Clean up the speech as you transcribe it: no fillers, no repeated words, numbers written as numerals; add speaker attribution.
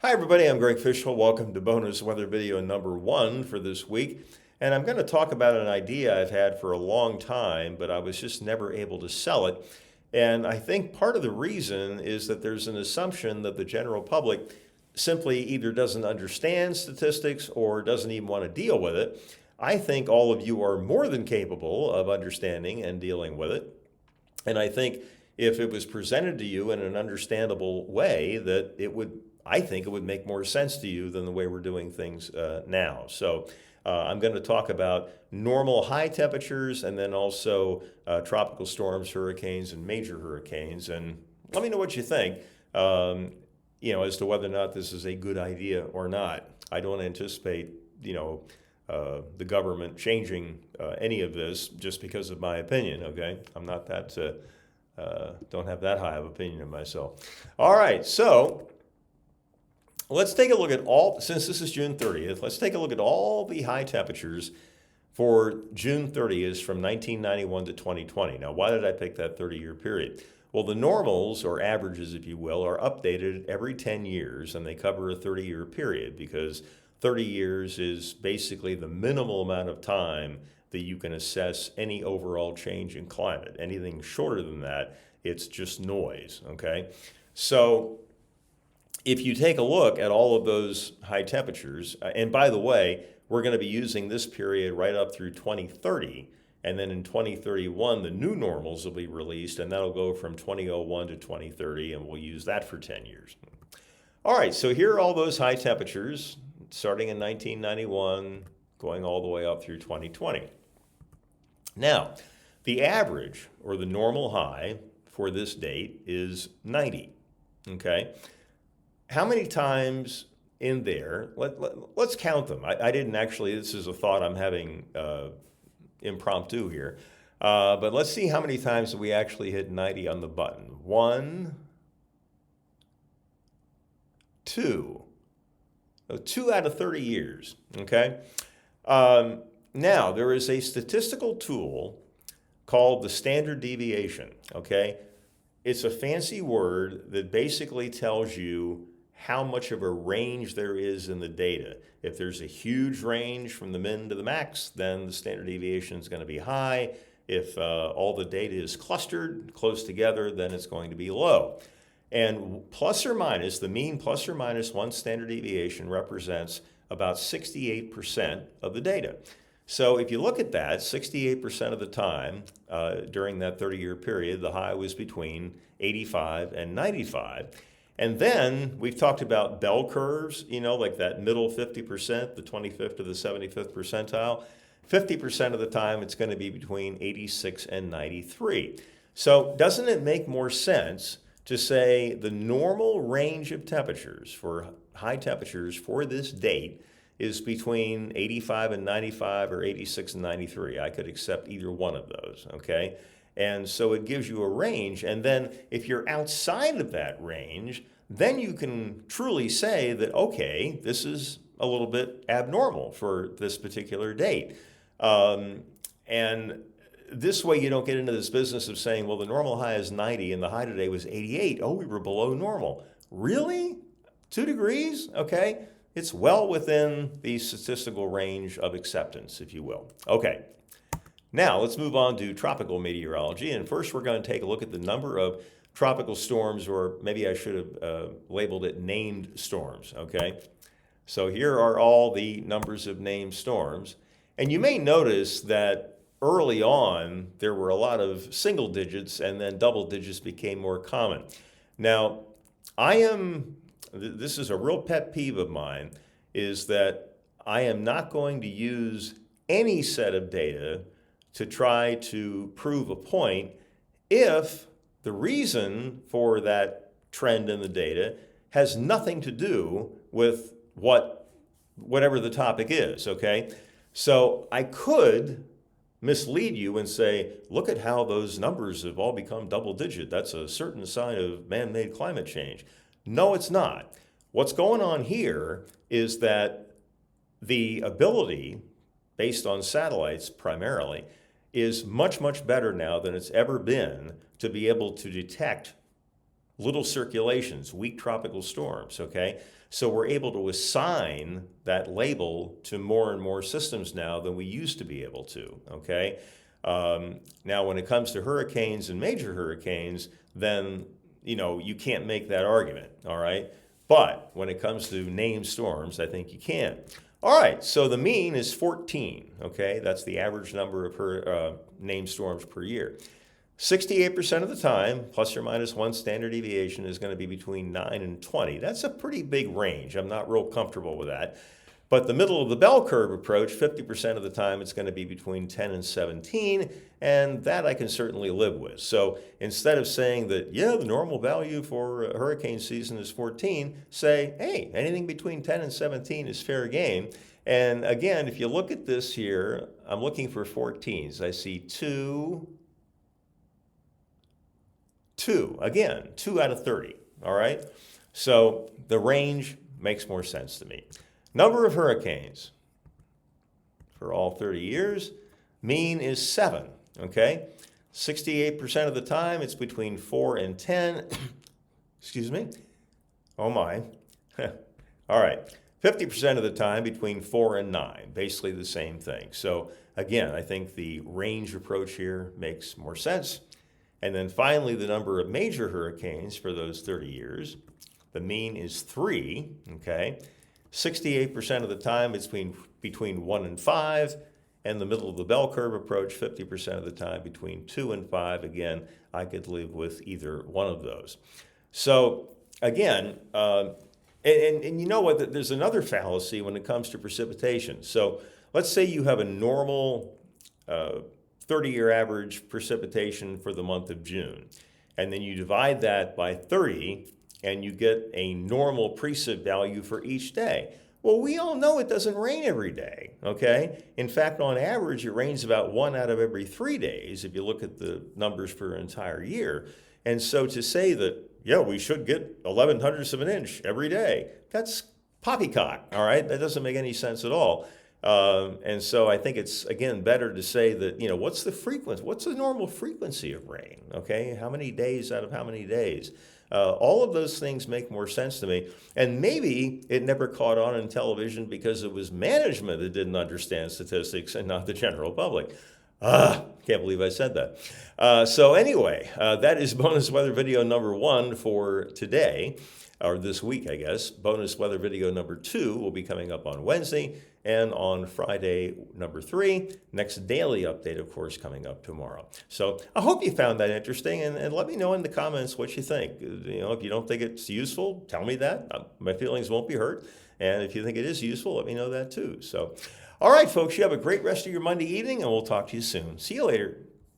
Speaker 1: Hi everybody, I'm Greg Fishel. Welcome to bonus weather video number 1 for this week. And I'm going to talk about an idea I've had for a long time, but I was just never able to sell it. And I think part of the reason is that there's an assumption that the general public simply either doesn't understand statistics or doesn't even want to deal with it. I think all of you are more than capable of understanding and dealing with it. And I think if it was presented to you in an understandable way, that I think it would make more sense to you than the way we're doing things now. So I'm going to talk about normal high temperatures and then also tropical storms, hurricanes, and major hurricanes. And let me know what you think, as to whether or not this is a good idea or not. I don't anticipate, the government changing any of this just because of my opinion, okay? I'm not that, don't have that high of opinion of myself. All right, so let's take a look at since this is June 30th, let's take a look at all the high temperatures for June 30th from 1991 to 2020. Now, why did I pick that 30-year period? Well, the normals, or averages, if you will, are updated every 10 years, and they cover a 30-year period because 30 years is basically the minimal amount of time that you can assess any overall change in climate. Anything shorter than that, it's just noise, okay? So if you take a look at all of those high temperatures, and by the way, we're going to be using this period right up through 2030, and then in 2031, the new normals will be released, and that'll go from 2001 to 2030, and we'll use that for 10 years. All right, so here are all those high temperatures, starting in 1991, going all the way up through 2020. Now, the average, or the normal high for this date is 90, okay? How many times in there, let's count them. I didn't actually, this is a thought I'm having impromptu here, but let's see how many times we actually hit 90 on the button. 1, 2. 2 out of 30 years, okay? Now, there is a statistical tool called the standard deviation, okay? It's a fancy word that basically tells you how much of a range there is in the data. If there's a huge range from the min to the max, then the standard deviation is going to be high. If all the data is clustered close together, then it's going to be low. And plus or minus, the mean plus or minus 1 standard deviation represents about 68% of the data. So if you look at that, 68% of the time during that 30-year period, the high was between 85 and 95. And then we've talked about bell curves, like that middle 50%, the 25th to the 75th percentile. 50% of the time, it's going to be between 86 and 93. So doesn't it make more sense to say the normal range of temperatures for high temperatures for this date is between 85 and 95 or 86 and 93? I could accept either one of those, okay? And so it gives you a range, and then if you're outside of that range, then you can truly say that, okay, this is a little bit abnormal for this particular date. And this way you don't get into this business of saying, well, the normal high is 90 and the high today was 88. Oh, we were below normal. Really? 2 degrees? Okay. It's well within the statistical range of acceptance, if you will. Okay. Now, let's move on to tropical meteorology. And first, we're going to take a look at the number of tropical storms, or maybe I should have labeled it named storms, okay? So here are all the numbers of named storms. And you may notice that early on, there were a lot of single digits, and then double digits became more common. Now, this is a real pet peeve of mine, is that I am not going to use any set of data to try to prove a point if the reason for that trend in the data has nothing to do with whatever the topic is, okay? So I could mislead you and say, look at how those numbers have all become double digit. That's a certain sign of man-made climate change. No, it's not. What's going on here is that the ability, based on satellites primarily, is much, much better now than it's ever been to be able to detect little circulations, weak tropical storms, okay? So we're able to assign that label to more and more systems now than we used to be able to, okay? Now, when it comes to hurricanes and major hurricanes, then, you can't make that argument, all right? But when it comes to named storms, I think you can. All right, so the mean is 14, okay? That's the average number of named storms per year. 68% of the time, plus or minus one standard deviation, is going to be between 9 and 20. That's a pretty big range. I'm not real comfortable with that. But the middle of the bell curve approach, 50% of the time, it's going to be between 10 and 17, and that I can certainly live with. So instead of saying that, yeah, the normal value for a hurricane season is 14, say, hey, anything between 10 and 17 is fair game. And again, if you look at this here, I'm looking for 14s. I see 2, again, 2 out of 30, all right? So the range makes more sense to me. Number of hurricanes for all 30 years, mean is 7, okay? 68% of the time, it's between 4 and 10. Excuse me. Oh my. All right. 50% of the time, between 4 and 9, basically the same thing. So again, I think the range approach here makes more sense. And then finally, the number of major hurricanes for those 30 years, the mean is 3, okay? 68% of the time, it's between 1 and 5, and the middle of the bell curve approach, 50% of the time, between 2 and 5. Again, I could live with either one of those. So again, and you know what, there's another fallacy when it comes to precipitation. So let's say you have a normal 30-year average precipitation for the month of June, and then you divide that by 30, and you get a normal precip value for each day. Well, we all know it doesn't rain every day, okay? In fact, on average, it rains about 1 out of every 3 days if you look at the numbers for an entire year. And so to say that, yeah, we should get 11/100ths of an inch every day, that's poppycock, all right? That doesn't make any sense at all. And so I think it's, again, better to say that, what's the frequency? What's the normal frequency of rain, okay? How many days out of how many days? All of those things make more sense to me. And maybe it never caught on in television because it was management that didn't understand statistics and not the general public. Can't believe I said that. So anyway, that is bonus weather video number 1 for today, or this week, I guess. Bonus weather video number 2 will be coming up on Wednesday, and on Friday, number 3. Next daily update, of course, coming up tomorrow. So I hope you found that interesting, and let me know in the comments what you think. If you don't think it's useful, tell me that. My feelings won't be hurt. And if you think it is useful, let me know that too. So, all right, folks, you have a great rest of your Monday evening, and we'll talk to you soon. See you later.